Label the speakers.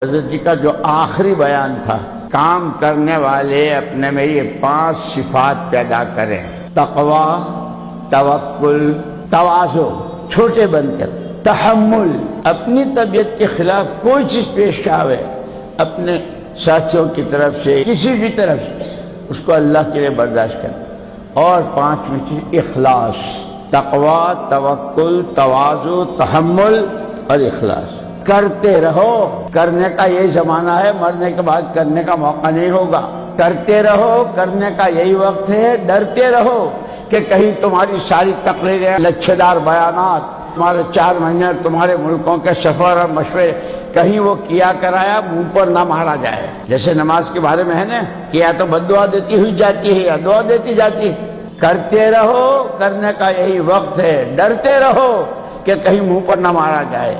Speaker 1: حضرت جی کا جو آخری بیان تھا، کام کرنے والے اپنے میں یہ 5 صفات پیدا کریں: تقوی، توکل، تواضع، چھوٹے بن کر، تحمل، اپنی طبیعت کے خلاف کوئی چیز پیش آوے اپنے ساتھیوں کی طرف سے، کسی بھی طرف سے، اس کو اللہ کے لیے برداشت کرنا، اور 5ویں چیز اخلاص۔ تقوی، توکل، تواضع، تحمل اور اخلاص۔ کرتے رہو، کرنے کا یہی زمانہ ہے، مرنے کے بعد کرنے کا موقع نہیں ہوگا۔ کرتے رہو، کرنے کا یہی وقت ہے۔ ڈرتے رہو کہ کہیں تمہاری ساری تقریریں، لچھے دار بیانات، تمہارے 4 مہینے تمہارے ملکوں کے سفر اور مشورے، کہیں وہ کیا کرایا منہ پر نہ مارا جائے۔ جیسے نماز کے بارے میں ہے نا کہ یا تو بد دعا دیتی ہوئی جاتی ہے یا دعا دیتی جاتی ہے۔ کرتے رہو، کرنے کا یہی وقت ہے۔ ڈرتے رہو کہ کہیں منہ پر نہ مارا جائے۔